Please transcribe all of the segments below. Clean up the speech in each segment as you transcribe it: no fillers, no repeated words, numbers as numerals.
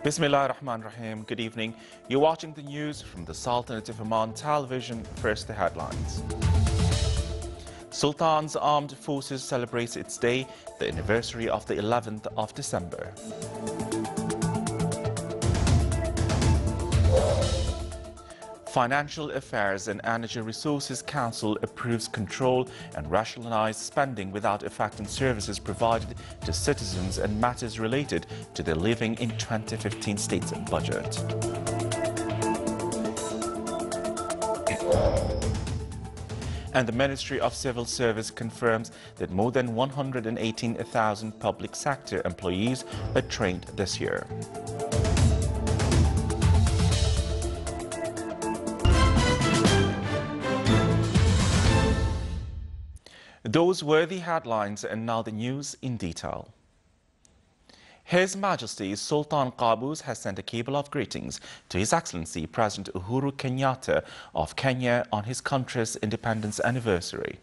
Bismillah ar-Rahman ar-Rahim. Good evening. You're watching the news from the Sultanate of Oman television. First, the headlines. Sultan's Armed Forces celebrates its day, the anniversary of the 11th of December. Financial Affairs and Energy Resources Council approves control and rationalized spending without affecting services provided to citizens and matters related to their living in 2015 state's budget. And the Ministry of Civil Service confirms that more than 118,000 public sector employees are trained this year. Those were the headlines, and now the news in detail. His Majesty Sultan Qaboos has sent a cable of greetings to His Excellency President Uhuru Kenyatta of Kenya on his country's independence anniversary.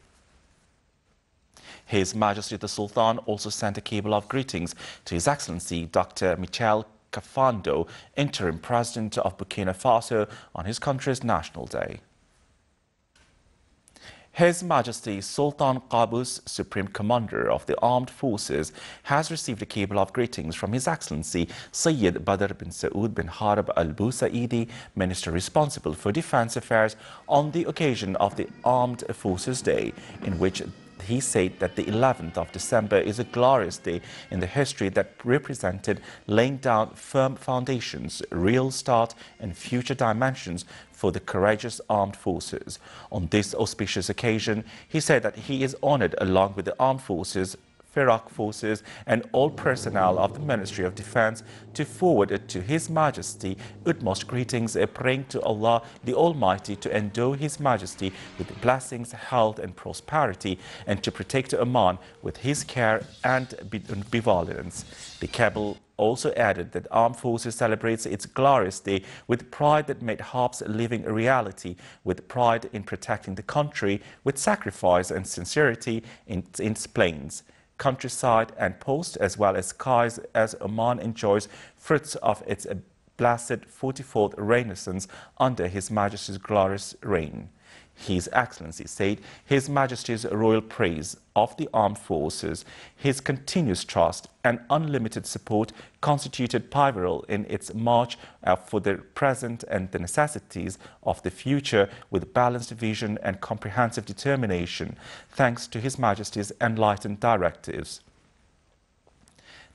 His Majesty the Sultan also sent a cable of greetings to His Excellency Dr. Michel Kafando, Interim President of Burkina Faso, on his country's National Day. His Majesty Sultan Qaboos, Supreme Commander of the Armed Forces, has received a cable of greetings from His Excellency Sayyid Badr bin Saud bin Harb al-Busaidi, Minister responsible for Defence Affairs, on the occasion of the Armed Forces Day, in which he said that the 11th of December is a glorious day in the history that represented laying down firm foundations, real start and future dimensions for the courageous armed forces. On this auspicious occasion, he said that he is honored along with the armed forces, Iraq forces and all personnel of the Ministry of Defense to forward it to His Majesty utmost greetings, praying to Allah the Almighty to endow His Majesty with blessings, health and prosperity, and to protect Oman with His care and benevolence. The cable also added that Armed Forces celebrates its glorious day with pride that made Harp's living a reality, with pride in protecting the country, with sacrifice and sincerity in its plains, countryside and post, as well as skies, as Oman enjoys fruits of its blessed 44th Renaissance under His Majesty's glorious reign. His Excellency said His Majesty's royal praise of the armed forces, his continuous trust and unlimited support constituted pivotal in its march for the present and the necessities of the future, with balanced vision and comprehensive determination, thanks to His Majesty's enlightened directives.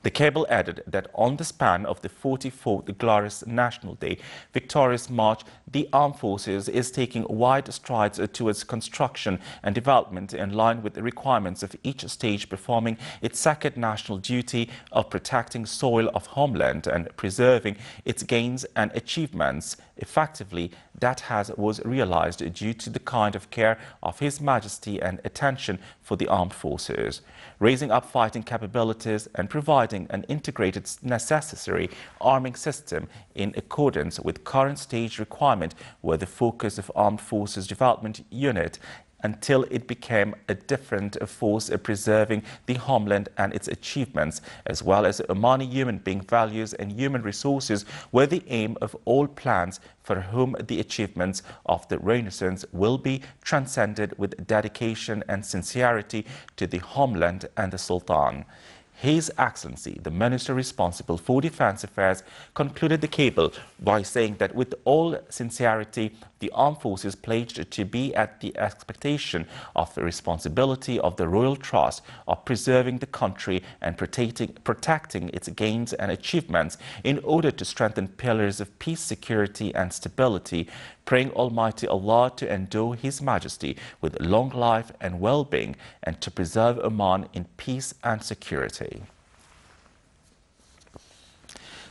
The cable added that on the span of the 44th Glorious National Day Victorious March, the Armed Forces is taking wide strides towards construction and development in line with the requirements of each stage, performing its second national duty of protecting soil of homeland and preserving its gains and achievements effectively. That was realized due to the kind of care of His Majesty and attention for the armed forces, raising up fighting capabilities and providing an integrated necessary arming system in accordance with current stage requirement were the focus of Armed Forces Development Unit until it became a different force, preserving the homeland and its achievements, as well as Omani human being values and human resources, were the aim of all plans for whom the achievements of the Renaissance will be transcended with dedication and sincerity to the homeland and the Sultan. His Excellency, the Minister responsible for Defence Affairs, concluded the cable by saying that with all sincerity, the Armed Forces pledged to be at the expectation of the responsibility of the Royal Trust of preserving the country and protecting its gains and achievements in order to strengthen pillars of peace, security and stability, praying Almighty Allah to endow His Majesty with long life and well-being and to preserve Oman in peace and security.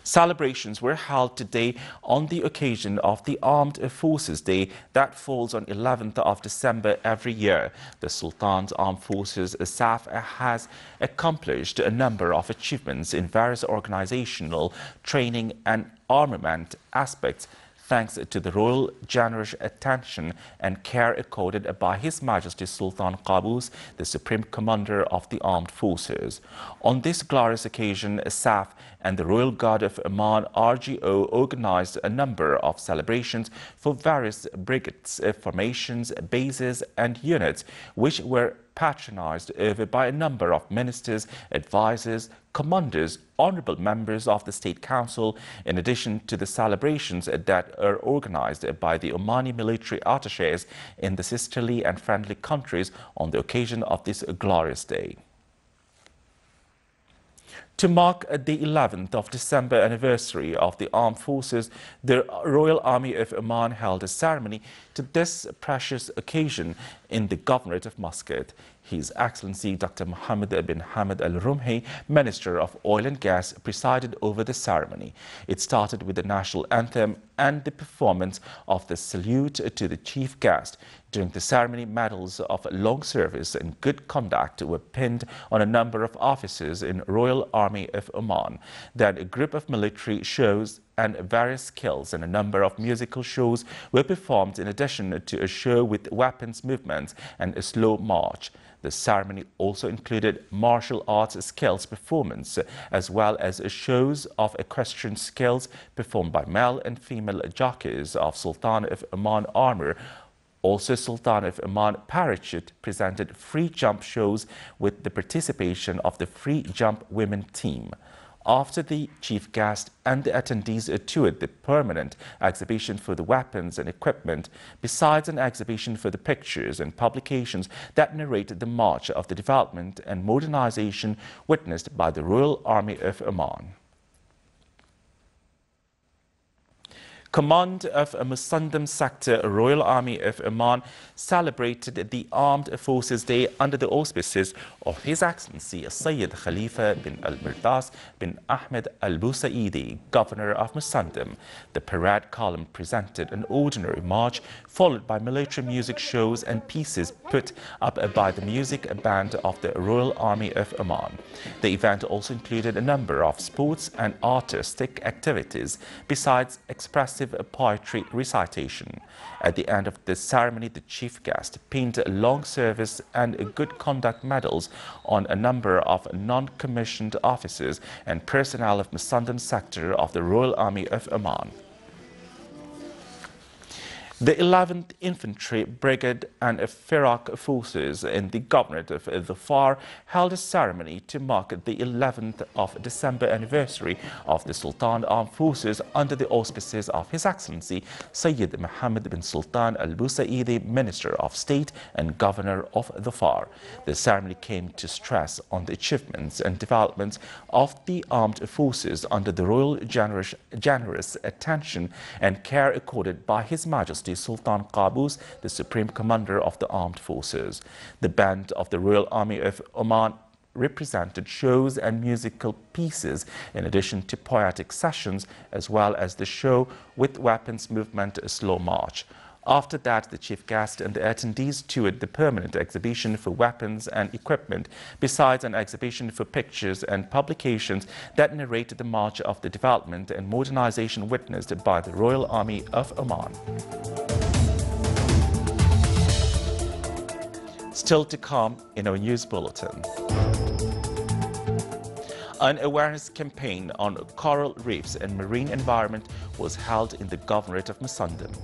Celebrations were held today on the occasion of the Armed Forces Day that falls on 11th of December every year. The Sultan's Armed Forces SAF has accomplished a number of achievements in various organizational, training and armament aspects, thanks to the royal generous attention and care accorded by His Majesty Sultan Qaboos, the Supreme Commander of the Armed Forces. On this glorious occasion, SAF and the Royal Guard of Oman RGO organized a number of celebrations for various brigades, formations, bases and units, which were patronized over by a number of ministers, advisors, commanders, honorable members of the State Council, in addition to the celebrations that are organized by the Omani military attaches in the sisterly and friendly countries on the occasion of this glorious day. To mark the 11th of December anniversary of the armed forces, the Royal Army of Oman held a ceremony to this precious occasion in the Governorate of Muscat. His Excellency Dr. Mohammed bin Hamad Al Rumhi, Minister of Oil and Gas, presided over the ceremony. It started with the national anthem and the performance of the salute to the chief guest. During the ceremony, medals of long service and good conduct were pinned on a number of officers in Royal Army of Oman. Then a group of military shows and various skills and a number of musical shows were performed, in addition to a show with weapons movements and a slow march. The ceremony also included martial arts skills performance, as well as shows of equestrian skills performed by male and female jockeys of Sultan of Oman armor. Also, Sultan of Oman Parachute presented free jump shows with the participation of the free jump women team. After the chief guest and the attendees toured the permanent exhibition for the weapons and equipment, besides an exhibition for the pictures and publications that narrated the march of the development and modernization witnessed by the Royal Army of Oman. Command of Musandam Sector Royal Army of Oman celebrated the Armed Forces Day under the auspices of His Excellency Sayyid Khalifa bin Al-Mirdas bin Ahmed Al-Busaidi, Governor of Musandam. The parade column presented an ordinary march followed by military music shows and pieces put up by the music band of the Royal Army of Oman. The event also included a number of sports and artistic activities, besides expressive poetry recitation. At the end of the ceremony, the chief guest pinned long service and good conduct medals on a number of non-commissioned officers and personnel of Musandam sector of the Royal Army of Oman. The 11th Infantry Brigade and Iraq forces in the Governorate of Dhofar held a ceremony to mark the 11th of December anniversary of the Sultan Armed Forces under the auspices of His Excellency Sayyid Mohammed bin Sultan Al-Busaidi, Minister of State and Governor of Dhofar. The ceremony came to stress on the achievements and developments of the armed forces under the royal generous attention and care accorded by His Majesty Sultan Qaboos, the Supreme Commander of the Armed Forces. The band of the Royal Army of Oman represented shows and musical pieces, in addition to poetic sessions, as well as the show with weapons movement slow march. After that, the chief guest and the attendees toured the permanent exhibition for weapons and equipment, besides an exhibition for pictures and publications that narrated the march of the development and modernization witnessed by the Royal Army of Oman. Still to come in our news bulletin. An awareness campaign on coral reefs and marine environment was held in the Governorate of Musandam.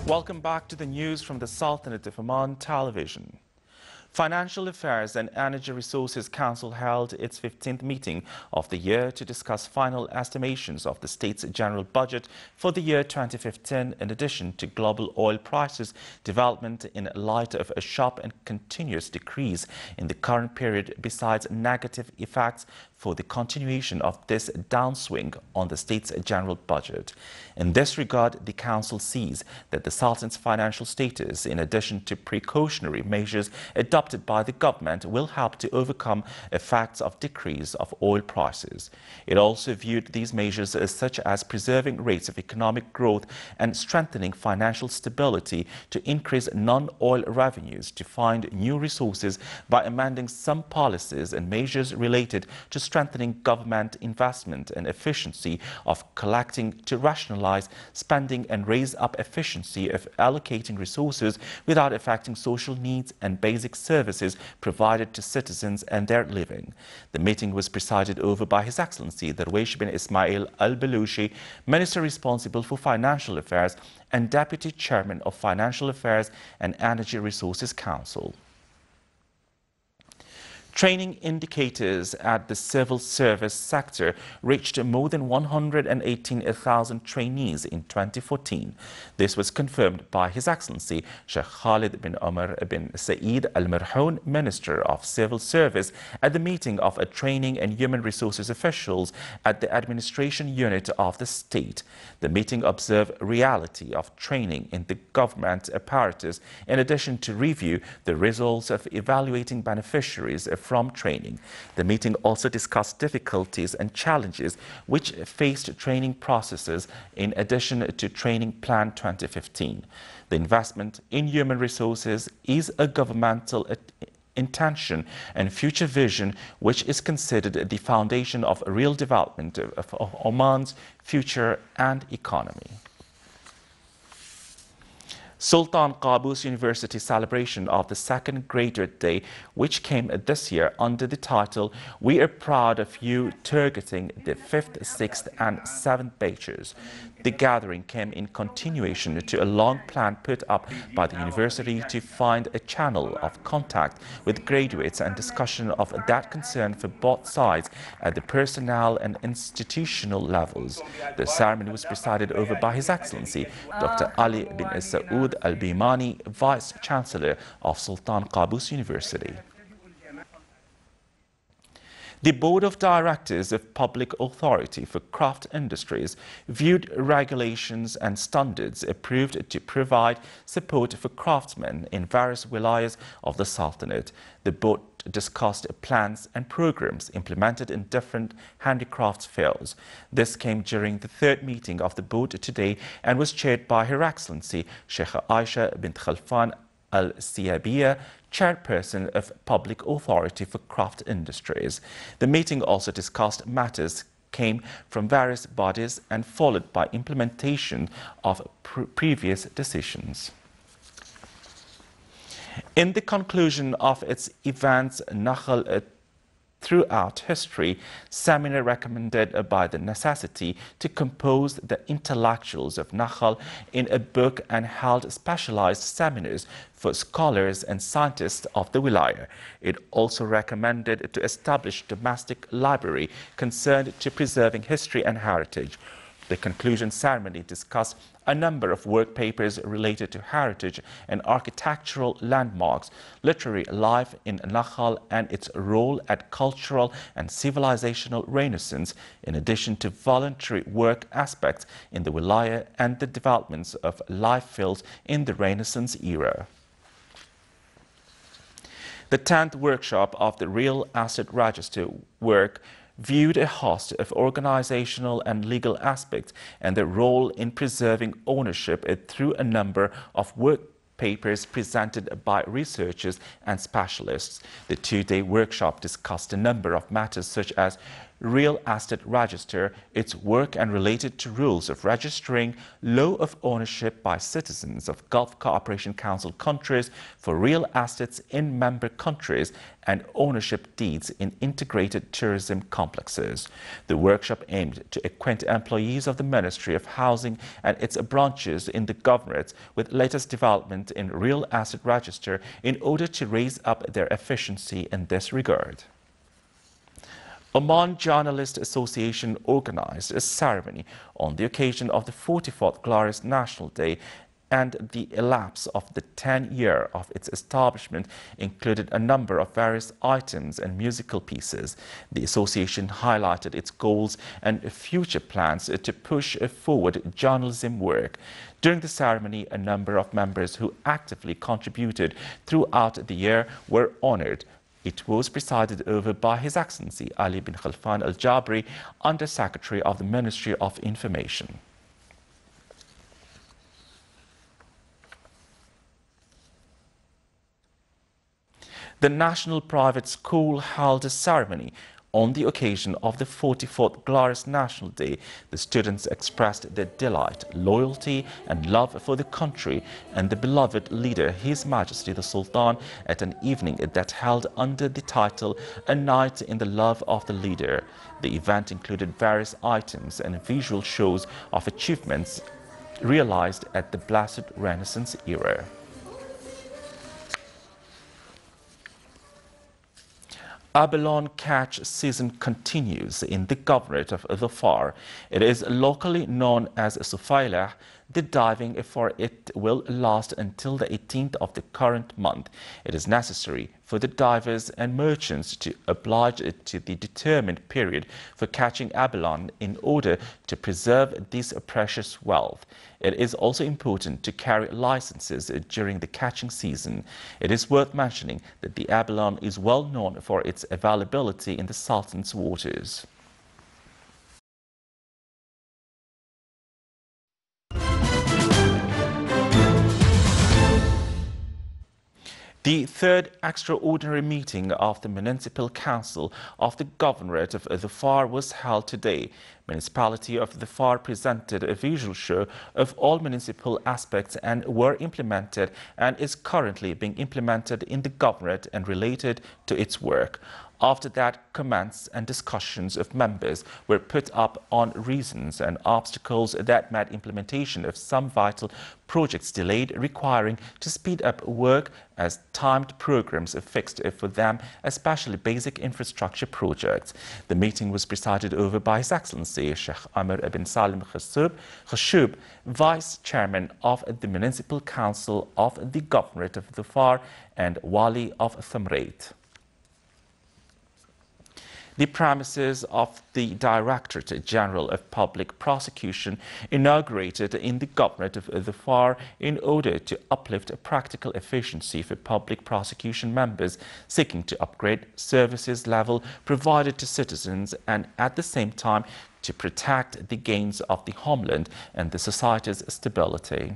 Welcome back to the news from the Sultanate of Oman television. Financial Affairs and Energy Resources Council held its 15th meeting of the year to discuss final estimations of the state's general budget for the year 2015 in addition to global oil prices development in light of a sharp and continuous decrease in the current period besides negative effects for the continuation of this downswing on the state's general budget. In this regard, the Council sees that the Sultan's financial status, in addition to precautionary measures adopted by the government, will help to overcome effects of decrease of oil prices. It also viewed these measures as such as preserving rates of economic growth and strengthening financial stability to increase non-oil revenues, to find new resources by amending some policies and measures related to strengthening government investment and efficiency of collecting, to rationalize spending and raise up efficiency of allocating resources without affecting social needs and basic services provided to citizens and their living. The meeting was presided over by His Excellency Darwish bin Ismail Al-Balushi, Minister responsible for Financial Affairs and Deputy Chairman of Financial Affairs and Energy Resources Council. Training indicators at the civil service sector reached more than 118,000 trainees in 2014. This was confirmed by His Excellency Sheikh Khalid bin Omar bin Saeed Al Marhoun, Minister of Civil Service, at the meeting of training and human resources officials at the administration unit of the state. The meeting observed reality of training in the government apparatus, in addition to review the results of evaluating beneficiaries from training. The meeting also discussed difficulties and challenges which faced training processes in addition to Training Plan 2015. The investment in human resources is a governmental intention and future vision which is considered the foundation of real development of Oman's future and economy. Sultan Qaboos University celebration of the Second Graduate Day, which came this year under the title "We are proud of you," targeting the 5th, 6th and 7th batches. The gathering came in continuation to a long plan put up by the university to find a channel of contact with graduates and discussion of that concern for both sides at the personnel and institutional levels. The ceremony was presided over by His Excellency Dr. Ali bin Saud Al-Bimani, Vice Chancellor of Sultan Qaboos University. The Board of Directors of Public Authority for Craft Industries viewed regulations and standards approved to provide support for craftsmen in various wilayas of the Sultanate. The board discussed plans and programs implemented in different handicrafts fields. This came during the third meeting of the board today and was chaired by Her Excellency Sheikh Aisha bint Khalfan Al-Siyabiya, Chairperson of Public Authority for Craft Industries. The meeting also discussed matters came from various bodies and followed by implementation of previous decisions. In the conclusion of its events, Nakhal Throughout History seminar recommended by the necessity to compose the intellectuals of Nakhal in a book and held specialized seminars for scholars and scientists of the wilaya. It also recommended to establish domestic library concerned to preserving history and heritage. The conclusion ceremony discussed a number of work papers related to heritage and architectural landmarks, literary life in Nakhal and its role at cultural and civilizational renaissance, in addition to voluntary work aspects in the wilaya and the developments of life fields in the Renaissance era. The 10th workshop of the Real Asset Register work viewed a host of organizational and legal aspects and their role in preserving ownership through a number of work papers presented by researchers and specialists. The two-day workshop discussed a number of matters such as real estate register, its work and related to rules of registering, law of ownership by citizens of Gulf Cooperation Council countries for real estates in member countries, and ownership deeds in integrated tourism complexes. The workshop aimed to acquaint employees of the Ministry of Housing and its branches in the governorate with latest development in real estate register in order to raise up their efficiency in this regard. Oman Journalist Association organized a ceremony on the occasion of the 44th Glorious National Day, and the elapse of the 10th year of its establishment included a number of various items and musical pieces. The association highlighted its goals and future plans to push forward journalism work. During the ceremony, a number of members who actively contributed throughout the year were honored. It was presided over by His Excellency Ali bin Khalfan Al Jabri, Under Secretary of the Ministry of Information. The National Private School held a ceremony on the occasion of the 44th Glorious National Day. The students expressed their delight, loyalty and love for the country and the beloved leader, His Majesty the Sultan, at an evening that held under the title A Night in the Love of the Leader. The event included various items and visual shows of achievements realized at the Blessed Renaissance era. Abalone catch season continues in the governorate of Dhofar. It is locally known as Sufailah. The diving for it will last until the 18th of the current month. It is necessary for the divers and merchants to oblige to the determined period for catching abalone in order to preserve this precious wealth. It is also important to carry licenses during the catching season. It is worth mentioning that the abalone is well known for its availability in the Sultan's waters. The third extraordinary meeting of the Municipal Council of the Governorate of Dhofar was held today. Municipality of Dhofar presented a visual show of all municipal aspects and were implemented and is currently being implemented in the Governorate and related to its work. After that, comments and discussions of members were put up on reasons and obstacles that made implementation of some vital projects delayed, requiring to speed up work as timed programs are fixed for them, especially basic infrastructure projects. The meeting was presided over by His Excellency Sheikh Amr ibn Salim Khashub, Vice Chairman of the Municipal Council of the Governorate of Dhofar and Wali of Thamreit. The premises of the Directorate General of Public Prosecution inaugurated in the Governorate of Dhofar in order to uplift practical efficiency for public prosecution members seeking to upgrade services level provided to citizens and at the same time to protect the gains of the homeland and the society's stability.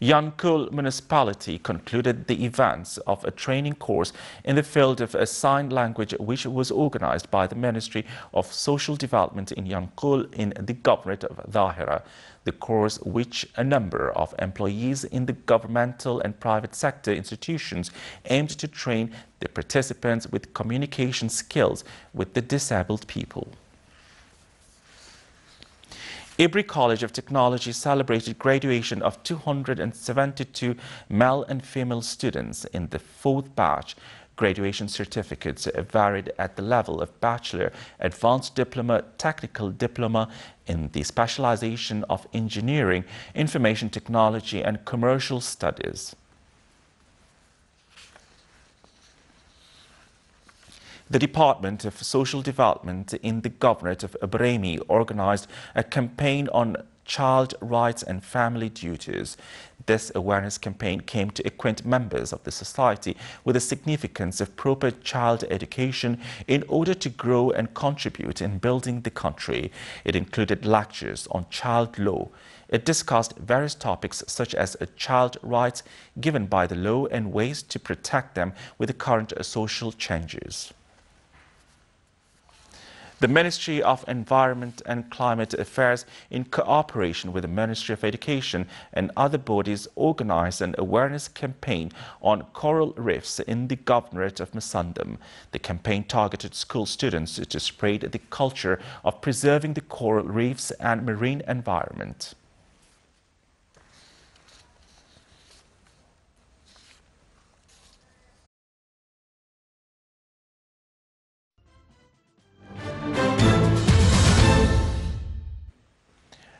Yankul Municipality concluded the events of a training course in the field of sign language which was organized by the Ministry of Social Development in Yankul in the Governorate of Dhahira. The course, which a number of employees in the governmental and private sector institutions aimed to train the participants with communication skills with the disabled people. Ibri College of Technology celebrated graduation of 272 male and female students in the 4th batch. Graduation certificates varied at the level of bachelor, advanced diploma, technical diploma in the specialization of engineering, information technology and commercial studies. The Department of Social Development in the Governorate of Brahmi organized a campaign on child rights and family duties. This awareness campaign came to acquaint members of the society with the significance of proper child education in order to grow and contribute in building the country. It included lectures on child law. It discussed various topics such as child rights given by the law and ways to protect them with the current social changes. The Ministry of Environment and Climate Affairs, in cooperation with the Ministry of Education and other bodies, organized an awareness campaign on coral reefs in the Governorate of Musandam. The campaign targeted school students to spread the culture of preserving the coral reefs and marine environment.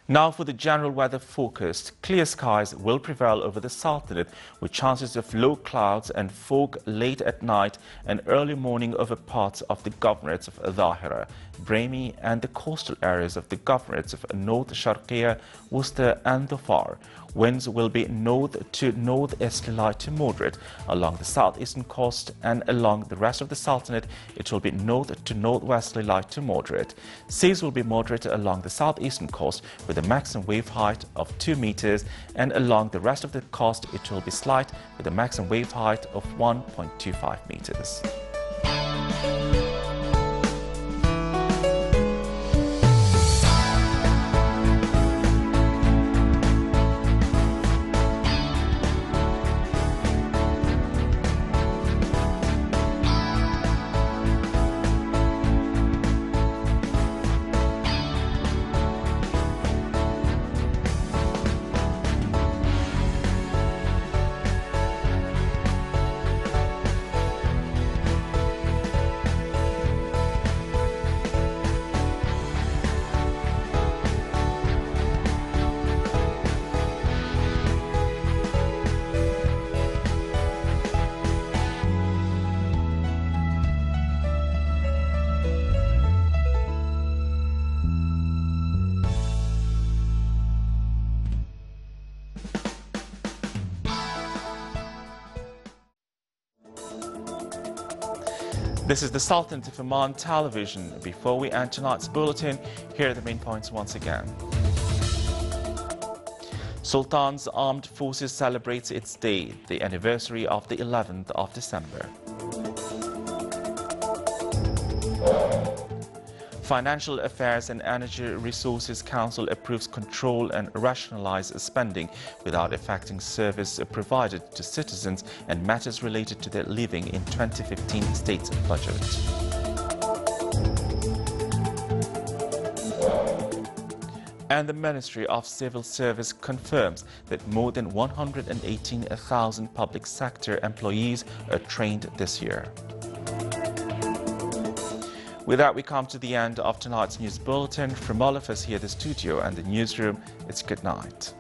Now for the general weather forecast. Clear skies will prevail over the Sultanate with chances of low clouds and fog late at night and early morning over parts of the governorates of Dhahira, Brahmi and the coastal areas of the governorates of North Sharqiya, Worcester and Dhofar. Winds will be north to northeasterly light to moderate along the southeastern coast, and along the rest of the Sultanate it will be north to northwesterly light to moderate. Seas will be moderate along the southeastern coast with a maximum wave height of 2 meters, and along the rest of the coast it will be slight with a maximum wave height of 1.25 meters. This is the Sultanate of Oman television. Before we end tonight's bulletin, here are the main points once again. Sultan's Armed Forces celebrates its day, the anniversary of the 11th of December. Financial Affairs and Energy Resources Council approves control and rationalize spending without affecting service provided to citizens and matters related to their living in 2015 state budget. And the Ministry of Civil Service confirms that more than 118,000 public sector employees are trained this year. With that, we come to the end of tonight's news bulletin. From all of us here at the studio and the newsroom, it's good night.